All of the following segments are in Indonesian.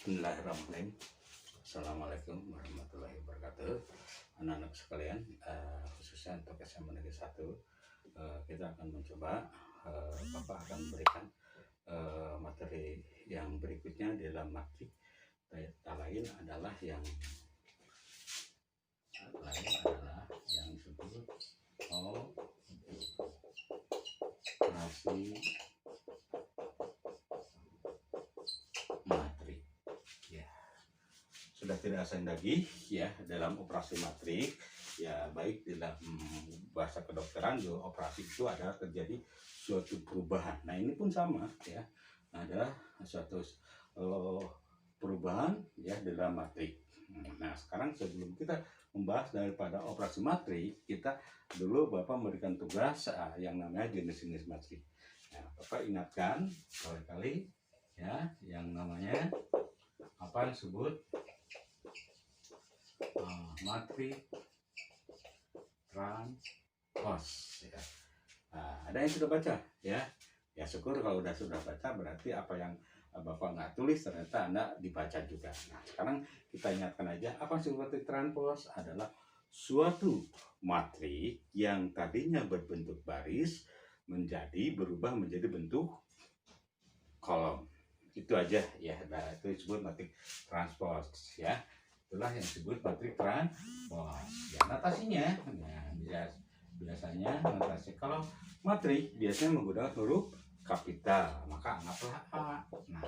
Bismillahirrahmanirrahim. Assalamualaikum warahmatullahi wabarakatuh. Anak-anak sekalian, khususnya untuk SMA Negeri 1, kita akan mencoba, Bapak akan memberikan materi yang berikutnya di dalam matrik. Tak lain adalah yang disebut operasi matrik. Ya, sudah tidak asing lagi ya dalam operasi matrik. Ya, baik dalam bahasa kedokteran, operasi itu adalah terjadi suatu perubahan. Nah, ini pun sama ya, ada suatu perubahan ya dalam matrik. Nah, sekarang sebelum kita membahas daripada operasi matrik, kita dulu Bapak memberikan tugas yang namanya jenis-jenis matrik. Nah, Bapak ingatkan kali-kali ya yang namanya apa disebut matrik transpos ya. Ada yang sudah baca ya? Ya syukur kalau sudah baca, berarti apa yang Bapak nggak tulis ternyata Anda dibaca juga. Nah, sekarang kita ingatkan aja, apa sih matrik transpos? Adalah suatu matrik yang tadinya berbentuk baris berubah menjadi bentuk kolom. Itu aja ya. Nah, itu disebut matrik transpos ya. Itulah yang disebut matrik transpos. Ya, notasinya, nah, biasanya notasi kalau matrik biasanya menggunakan huruf kapital, maka anggaplah A. Nah,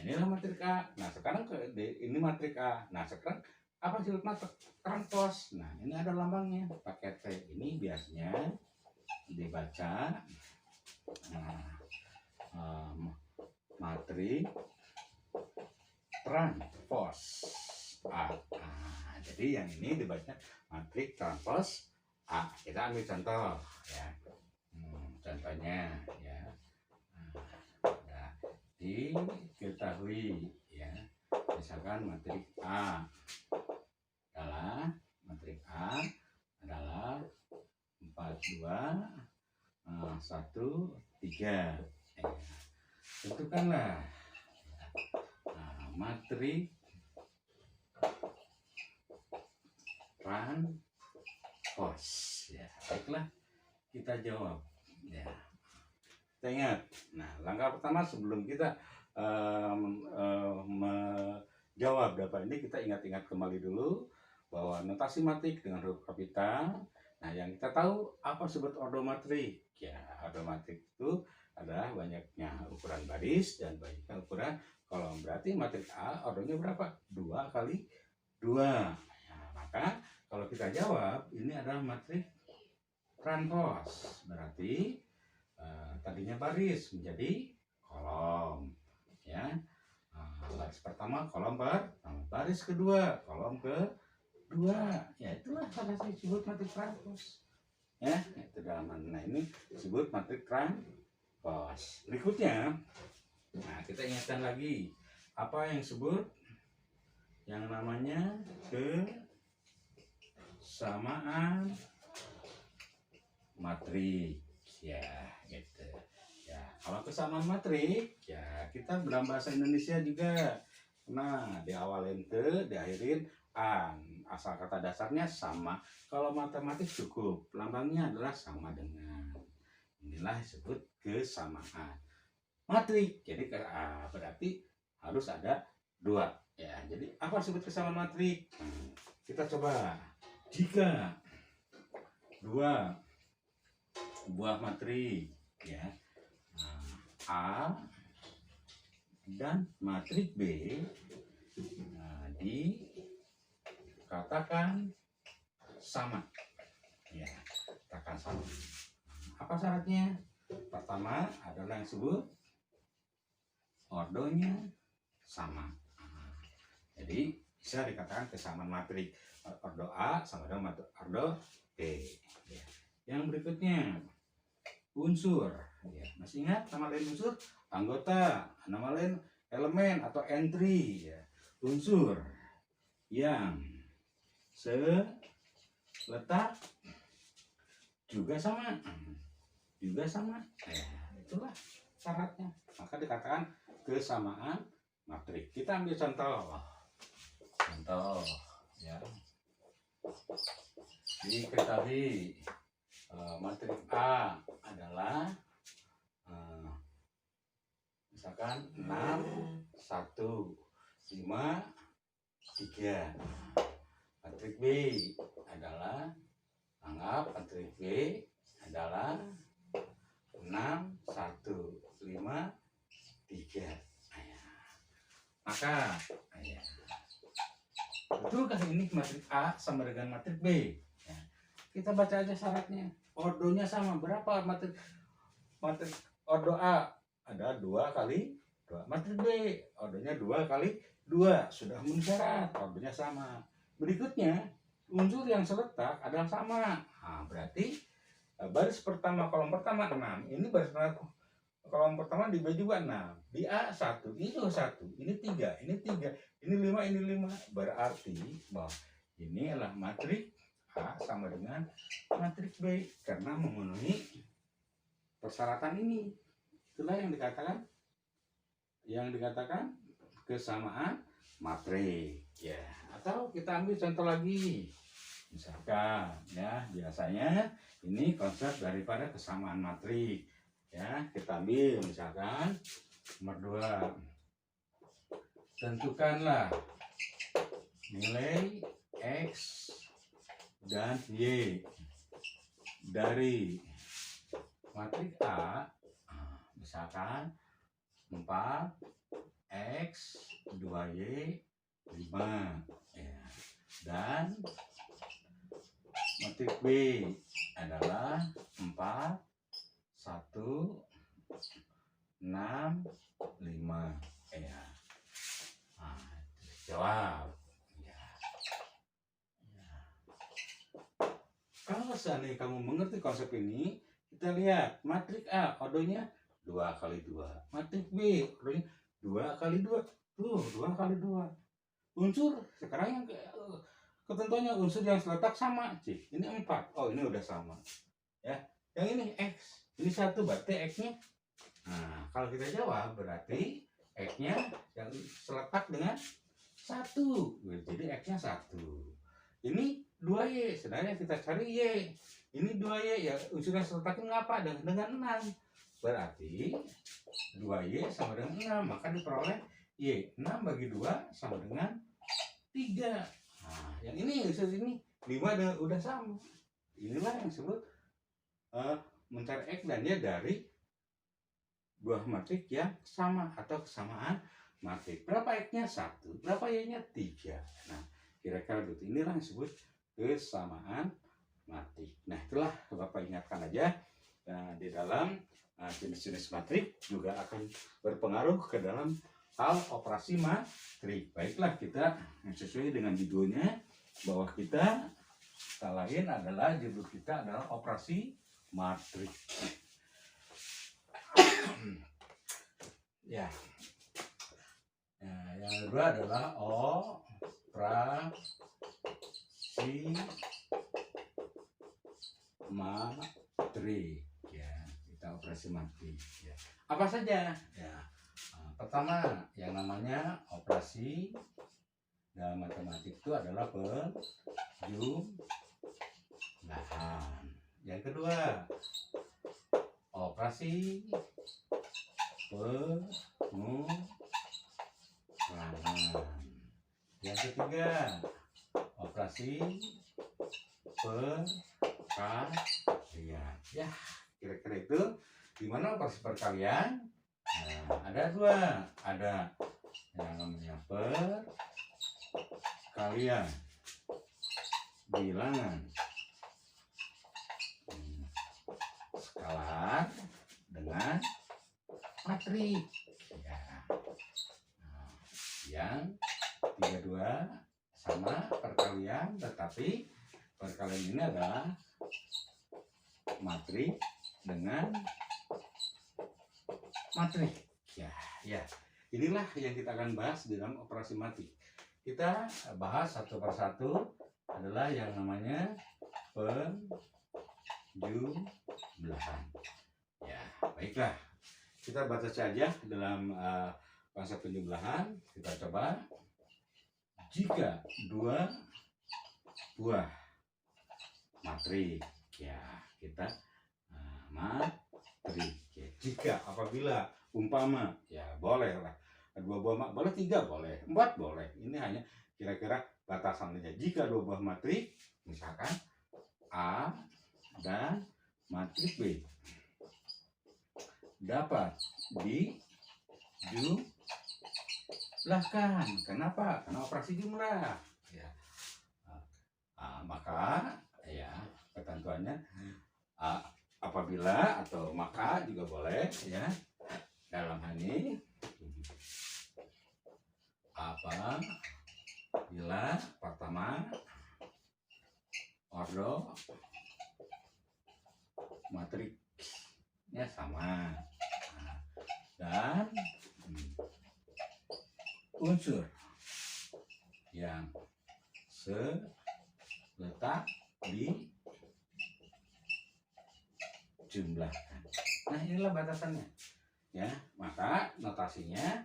inilah matrik A. Nah, sekarang ini matrik A. Nah, sekarang apa sih matrik transpos? Nah, ini ada lambangnya pakai T. Ini biasanya dibaca matrik transpos A. Jadi yang ini dibaca matrik transpos A. Kita ambil contoh ya. Contohnya ya. Nah, diketahui ya. Misalkan matrik A adalah 42 1 3. Tentukanlah matrik transpos ya. Baiklah, kita jawab ya. Kita ingat. Nah, langkah pertama sebelum kita menjawab dapat ini, kita ingat-ingat kembali dulu bahwa notasi matrik dengan huruf kapital. Nah, yang kita tahu apa disebut ordomatrik ya. Ordomatrik itu adalah banyaknya ukuran baris dan banyaknya ukuran kolom. Berarti matrik A ordonya berapa? 2 kali 2. Nah, maka kalau kita jawab ini adalah matrik transpos. Berarti tadinya baris menjadi kolom ya. Baris pertama kolom pertama, baris kedua kolom kedua. Ya, itulah salah satu disebut matrik transpos. Ya, itu dalam. Nah, ini disebut matrik transpos. Berikutnya, nah, kita ingatkan lagi apa yang disebut yang namanya kesamaan matrik ya, gitu ya. Kalau kesamaan matrik ya, kita dalam bahasa Indonesia juga, nah, diawalin ke, diakhirin an. Asal kata dasarnya sama. Kalau matematik cukup, lambangnya adalah sama dengan. Inilah disebut kesamaan matrik. Jadi berarti harus ada 2 ya. Jadi apa disebut kesamaan matrik? Kita coba. Jika 2 buah matrik ya, A dan matrik B dikatakan sama ya, katakan sama. Apa syaratnya? Pertama adalah yang disebut ordonya sama. Jadi bisa dikatakan kesamaan matrik ordo A sama dengan ordo B ya. Yang berikutnya unsur ya. Masih ingat nama lain unsur? Anggota, nama lain elemen atau entry ya. Unsur yang seletak juga sama ya, itulah syaratnya, maka dikatakan kesamaan matrik. Kita ambil contoh ya. Diketahui matrik A adalah misalkan 6 1 5 3. Matrik B adalah, anggap matrik B adalah 6 1 5 3. Maka betulkah ini matrik A sama dengan matrik B? Ya. Kita baca aja syaratnya. Ordonya sama. Berapa matrik ordo A? Ada 2 kali 2. Matrik B ordonya 2 kali 2. Sudah memenuhi syarat. Ordonya sama. Berikutnya, unsur yang seletak adalah sama. Nah, berarti baris pertama kolom pertama 6. Ini baris pertama kolom pertama di B juga 6. Di A 1, ini 1, ini 3, ini 3, ini 5, ini 5. Berarti bahwa ini adalah matrik A sama dengan matrik B karena memenuhi persyaratan ini. Itulah yang dikatakan kesamaan matrik. Ya, atau kita ambil contoh lagi. Misalkan ya, biasanya ini konsep daripada kesamaan matrik. Ya, kita ambil misalkan nomor 2. Tentukanlah nilai X dan Y dari matrik A, misalkan 4 X 2Y 5 ya. Dan matrik B adalah 4 1 6 5 ya. Nah, jawab ya. Ya. Kalau seandainya kamu mengerti konsep ini, kita lihat matrik A ordonya 2 kali 2. Matrik B ordonya 2 kali 2. Tuh, 2 kali 2. Unsur sekarang yang ketentuannya unsur yang seletak sama. Cik, ini 4. Oh, ini udah sama. Ya. Yang ini X. Ini 1 berarti X-nya. Nah, kalau kita jawab berarti X-nya yang seletak dengan 1. Jadi X-nya 1. Ini 2Y, sedangkan kita cari Y. Ini 2Y, ya unsur yang seletaknya apa? Dengan 6. Berarti 2Y sama dengan 6, maka diperoleh Y. 6 bagi 2 sama dengan 3. Nah, yang ini unsur ini 5 udah sama. Inilah yang disebut mencari X dan Y dari buah matrik yang sama atau kesamaan matrik. Berapa X-nya? 1. Berapa Y-nya? 3. Nah, kira-kira begitu. Inilah yang disebut kesamaan matrik. Nah, itulah Bapak ingatkan aja. Nah, di dalam jenis-jenis matrik juga akan berpengaruh ke dalam hal operasi matrik. Baiklah, kita sesuai dengan judulnya bahwa kita lain adalah judul kita adalah operasi matrik. Ya. Nah, yang kedua adalah operasi matrik. Ya, kita operasi matrik. Ya. Apa saja? Ya. Pertama, yang namanya operasi dalam matematik itu adalah penjumlahan. Yang kedua, operasi pengulangan. Yang ketiga, operasi perkalian. Ya, kira-kira itu. Di mana operasi perkalian? Nah, ada 2. Ada yang namanya perkalian bilangan skalar dengan matrik. Ya. Nah, yang 32 sama perkalian, tetapi perkalian ini adalah matrik dengan matrik. Ya, ya. Inilah yang kita akan bahas di dalam operasi matrik. Kita bahas satu persatu adalah yang namanya penjumlahan. Ya, baiklah. Kita baca saja dalam konsep penjumlahan kita coba. Jika dua buah matrik, ya kita matrik. Ya, jika, apabila, umpama, ya boleh lah. Dua buah boleh, tiga boleh, empat boleh. Ini hanya kira-kira batasannya. Jika dua buah matrik, misalkan A dan matrik B dapat dijumlahkan. Kenapa? Karena operasi jumlah. Ya. Maka ya ketentuannya apabila atau maka juga boleh ya. Dalam hal ini apabila pertama ordo matriknya sama dan unsur yang seletak dijumlahkan. Nah, inilah batasannya ya. Maka notasinya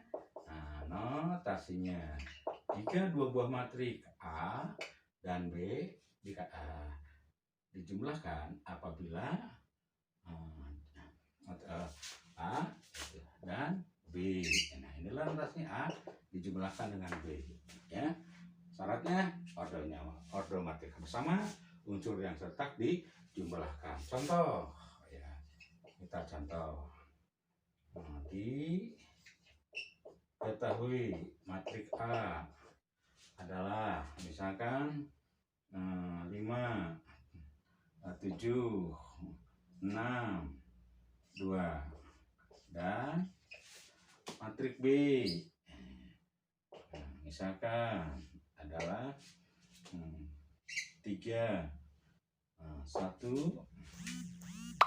jika dua buah matrik A dan B dijumlahkan apabila A dan B. Nah, inilah notasinya. A dijumlahkan dengan B ya. Syaratnya ordo matrik bersama, unsur yang seletak dijumlahkan. Contoh ya, kita contoh. Diketahui matrik A adalah misalkan 5, 7, 6, 2 dan matrik B misalkan adalah 3, 1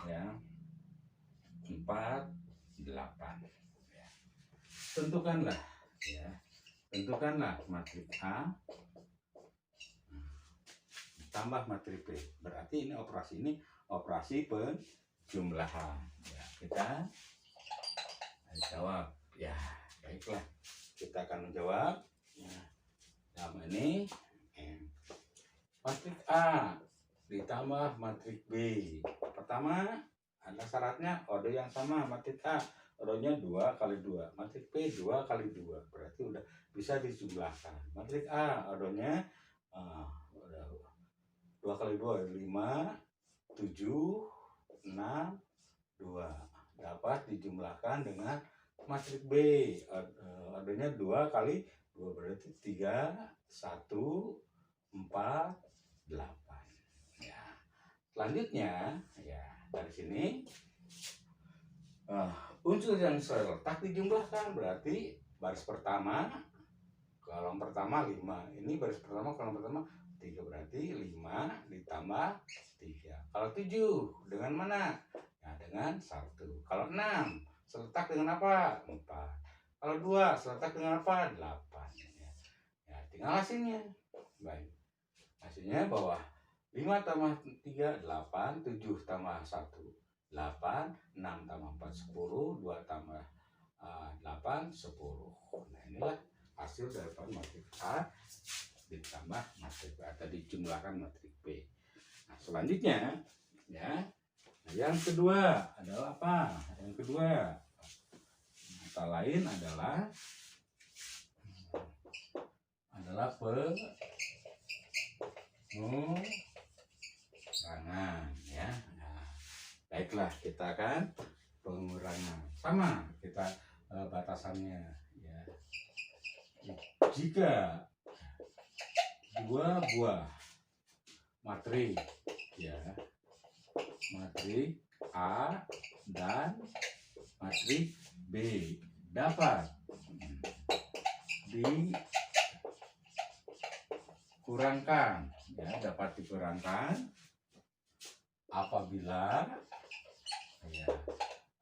ya, 4, 8 ya. Tentukanlah matrik A tambah matrik B. Berarti ini operasi penjumlahan ya. Kita jawab ya. Baiklah, kita akan menjawab ya. Dalam ini matrik A ditambah matrik B. Pertama ada syaratnya ordo yang sama. Matrik A ordonya 2 kali 2, matrik B 2 kali 2, berarti udah bisa dijumlahkan. Matrik A ordonya 2 kali 2 5, 7, 6, 2 dapat dijumlahkan dengan matrik B ordonya 2 kali 2, berarti 3, 1, 4, 8 ya. Selanjutnya ya, dari sini unsur yang seletak dijumlahkan, berarti baris pertama kolom pertama 5, ini baris pertama kolom pertama 3, berarti 5 ditambah 3. Kalau 7 dengan mana? Nah, dengan 1. Kalau 6 seletak dengan apa? 4. Kalau 2 seletak dengan apa? 8 ya, tinggal hasilnya. Baik, hasilnya bawah 5 tambah 3 8, 7 tambah 1 8, 6 tambah 4 10, 2 tambah 8 10. Nah, inilah hasil daripada matrik A ditambah matrik B atau dijumlahkan matrik B. Nah, selanjutnya ya, yang kedua adalah apa? Yang kedua kata lain adalah pengurangan ya. Nah, baiklah, kita akan pengurangan. Sama kita batasannya ya. Jika dua buah matrik ya, matrik A dan matrik B dapat dikurangkan ya, dapat dikurangkan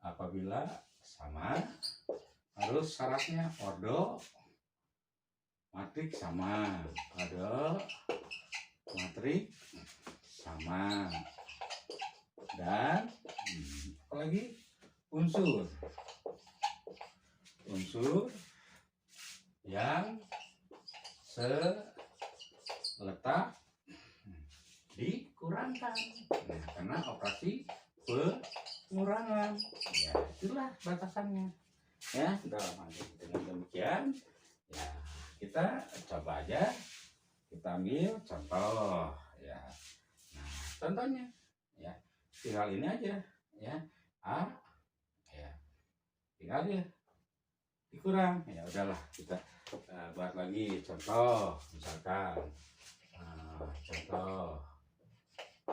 apabila sama, harus syaratnya ordo matrik sama, ordo matrik sama, dan apalagi unsur yang seletak dikurangkan. Nah, karena operasi pengurangan. Ya, itulah batasannya. Ya, dalam hal ini dengan demikian, ya kita coba aja. Kita ambil contoh, ya. Nah, contohnya, ya, tinggal ini aja, ya. A, ya, tinggal dia dikurang. Ya udahlah, kita buat lagi contoh, misalkan, contoh,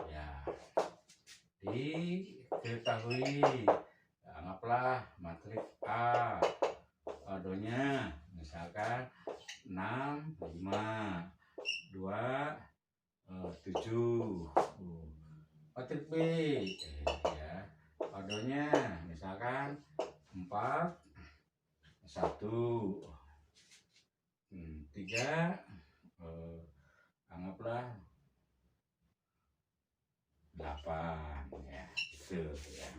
ya, diketahui, anggaplah matrik A, ordonya misalkan 6, 5, 2, 7. Matrik B, ya, ordonya misalkan 4, 1, 3, anggaplah 8, ya, gitu ya.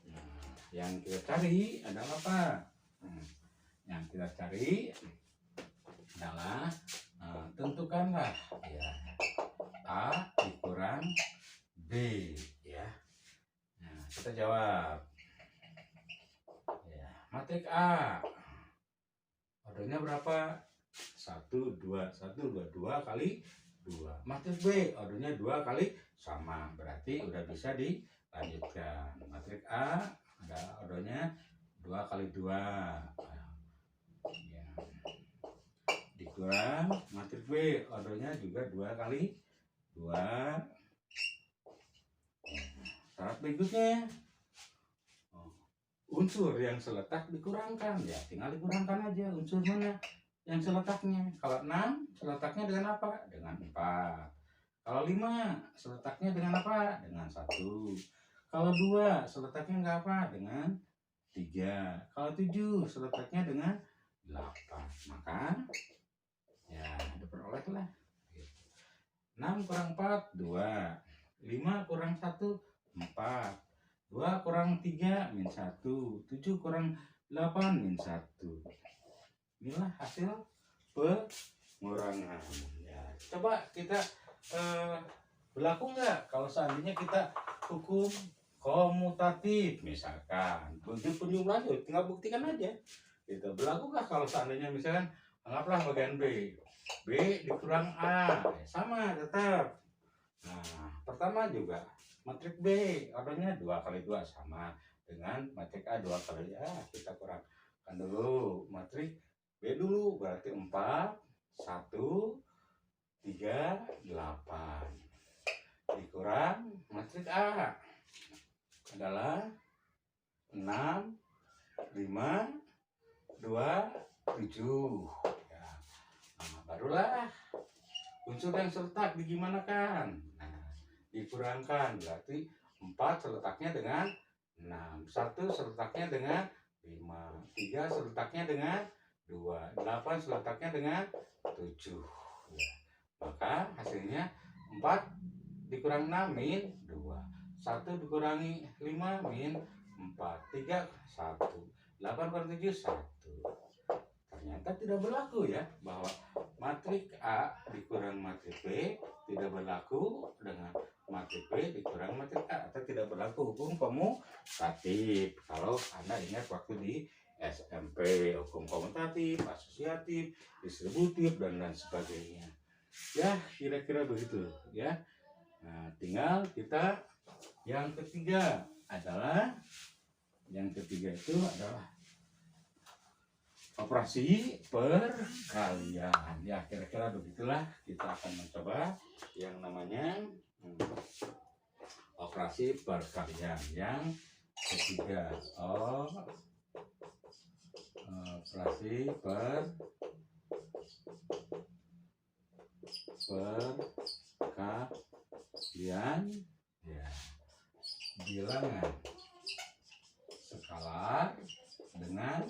Nah, yang kita cari adalah apa? Yang kita cari adalah tentukanlah, ya, A dikurang B, ya. Nah, kita jawab, ya, matrik A ordernya berapa? 1, 2, 1, 2, 2 kali 2. Matrik B ordernya 2 kali, sama, berarti udah bisa dilanjutkan. Matrik A ada ordernya 2 kali 2, ya. Dikurang matrik B ordernya juga 2 kali 2. Syarat berikutnya, unsur yang seletak dikurangkan, ya tinggal dikurangkan aja unsur mana yang seletaknya. Kalau 6 seletaknya dengan apa? Dengan 4. Kalau 5 seletaknya dengan apa? Dengan 1. Kalau 2 seletaknya enggak apa? Dengan 3. Kalau 7 seletaknya dengan 8. Maka ya diperolehlah 6 kurang 4, 2. 5 kurang 1, 4. 2 kurang 3, min 1. 7 kurang 8, min 1. Inilah hasil pengurangan. Ya, coba kita berlaku nggak kalau seandainya kita hukum komutatif misalkan. Begitu penjumlahan tinggal buktikan aja. Gitu. Berlakukah kalau seandainya misalkan anggaplah bagian B. B dikurang A, sama tetap. Nah, pertama juga matrik B ordernya 2 kali 2, sama dengan matrik A 2 kali A. Kita kurangkan dulu matrik B dulu, berarti 4, 1, 3, 8. Dikurang matrik A adalah 6, 5, 2, 7. Ya. Nah, barulah unsur yang seletak digimanakan. Nah, dikurangkan berarti 4 seletaknya dengan 6, 1 seletaknya dengan 5, 3 seletaknya dengan 2, 8 seletaknya dengan 7. Ya. Maka hasilnya 4 dikurang 6 min 2, 1 dikurangi 5 min 4, 3 1, 8 kurang 7 1. Ternyata tidak berlaku ya, bahwa matrik A dikurang matrik B tidak berlaku dengan matrik B dikurang matrik A, atau tidak berlaku hukum komutatif. Kalau Anda ingat waktu di SMP, hukum komutatif, asosiatif, distributif, dan lain sebagainya. Ya, kira-kira begitu ya. Nah, tinggal kita yang ketiga itu adalah operasi perkalian. Ya, kira-kira begitulah kita akan mencoba yang namanya operasi perkalian yang ketiga. Operasi perkalian, ya, bilangan skalar dengan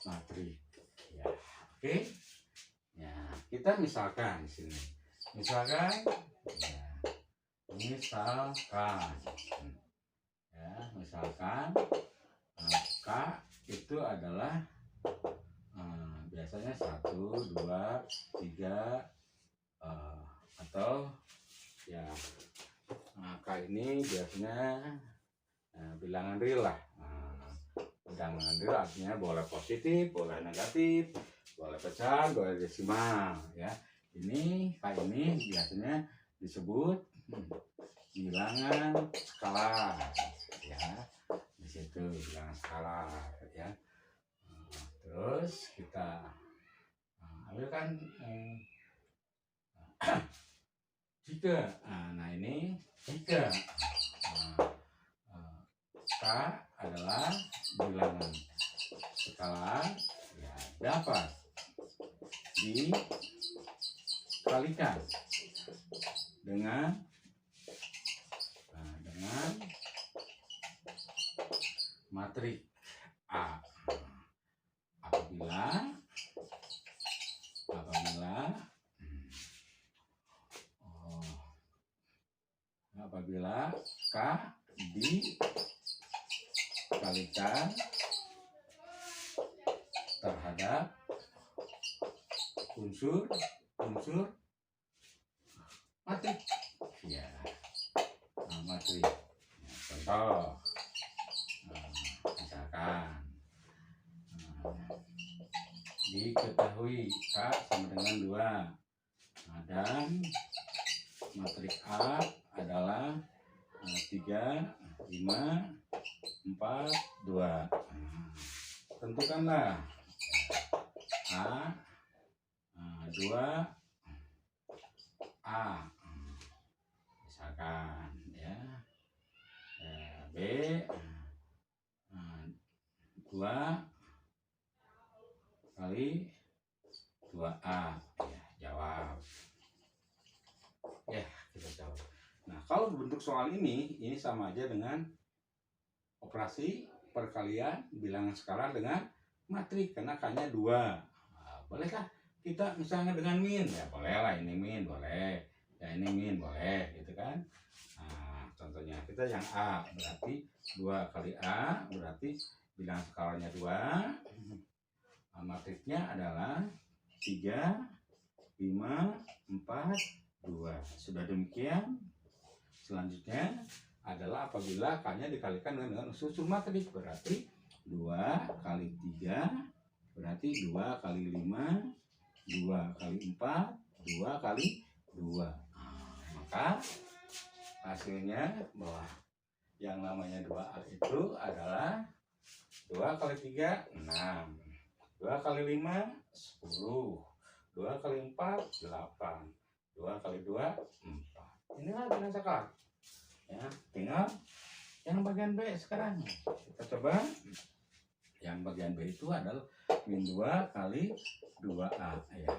matrik. Ya, oke. Ya, kita misalkan di sini. Misalkan ya, misalkan K itu adalah biasanya 1, 2, 3, atau ya angka ini biasanya bilangan real lah. Bilangan real artinya boleh positif, boleh negatif, boleh pecah, boleh desimal ya. Ini biasanya disebut bilangan skalar ya. Di situ bilangan skalar ya. Terus kita ambilkan jika, nah ini jika K adalah bilangan skalar ya, dapat dikalikan dengan matrik A. Apabila K dikalikan terhadap unsur matrik ya, matrik ya, contoh misalkan diketahui K sama dengan 2 dan matrik A adalah 3, 5, 4, 2. Tentukanlah A, 2, A misalkan ya, B 2 kali 2A ya, jawab ya, kita jawab. Nah, kalau bentuk soal ini sama aja dengan operasi perkalian bilangan skalar dengan matrik karena K-nya 2. Bolehkah kita misalnya dengan min? Ya boleh lah, ini min boleh, ya ini min boleh gitu kan. Nah, contohnya kita yang A berarti 2 kali A berarti bilangan skalarnya 2, matriknya adalah 3, 5, 4, 2. Sudah demikian, selanjutnya adalah apabila K-nya dikalikan dengan unsur matrik berarti 2 kali 3 berarti 2 kali 5, 2 kali 4, 2 kali 2. Maka hasilnya bahwa yang namanya 2A itu adalah 2 kali 3, 6, 2 kali 5, 10, 2 kali 4, 8, 2 kali 2, 4. Inilah bilangan skalar ya. Tinggal yang bagian B sekarang kita coba. Yang bagian B itu adalah min 2 kali 2A ya.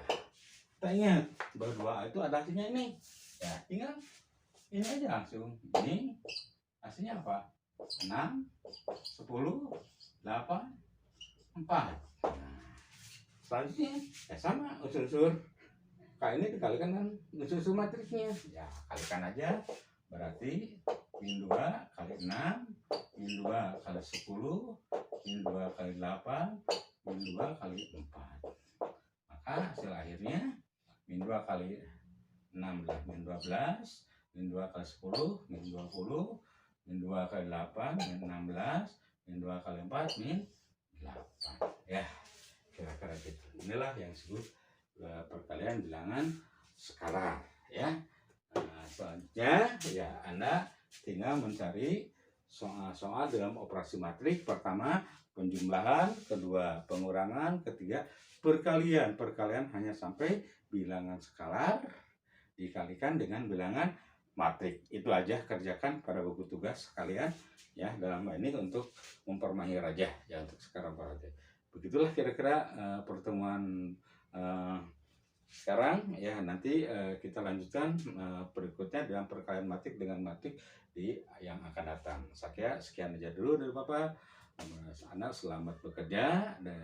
Kita ingat bahwa 2A itu ada hasilnya ini ya, tinggal ini aja langsung. Ini hasilnya apa? 6, 10, 8, 4. Selanjutnya ya sama, unsur-unsur K ini dikalikan dengan unsur-unsur matriknya ya, kalikan aja. Berarti min 2 kali 6, min 2 kali 10, min 2 kali 8, min 2 kali 4. Maka hasil akhirnya min 2 kali 6 adalah min 12, min 2 kali 10, min 20, min 2 kali 8, min 16, min 2 kali 4, min 8 ya, kira-kira gitu. Inilah yang disebut perkalian bilangan skalar ya. Nah, selanjutnya ya Anda tinggal mencari soal-soal dalam operasi matrik. Pertama penjumlahan, kedua pengurangan, ketiga perkalian. Perkalian hanya sampai bilangan skalar dikalikan dengan bilangan matrik. Itu aja, kerjakan pada buku tugas kalian ya, dalam hal ini untuk mempermahir aja ya, untuk sekarang aja. Begitulah kira-kira pertemuan sekarang ya. Nanti kita lanjutkan berikutnya dalam perkalian matrik dengan matrik di yang akan datang. Sekian aja dulu dari Bapak. Anak selamat bekerja dan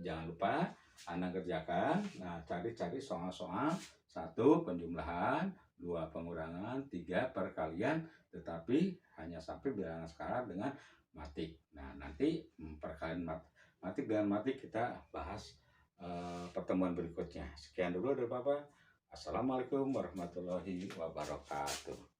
jangan lupa Anak kerjakan. Nah, cari-cari soal-soal. 1 penjumlahan, 2 pengurangan, 3 perkalian, tetapi hanya sampai bilangan skalar dengan matrik. Nah, nanti perkalian matrik dengan matrik kita bahas pertemuan berikutnya. Sekian dulu dari Bapak. Assalamualaikum warahmatullahi wabarakatuh.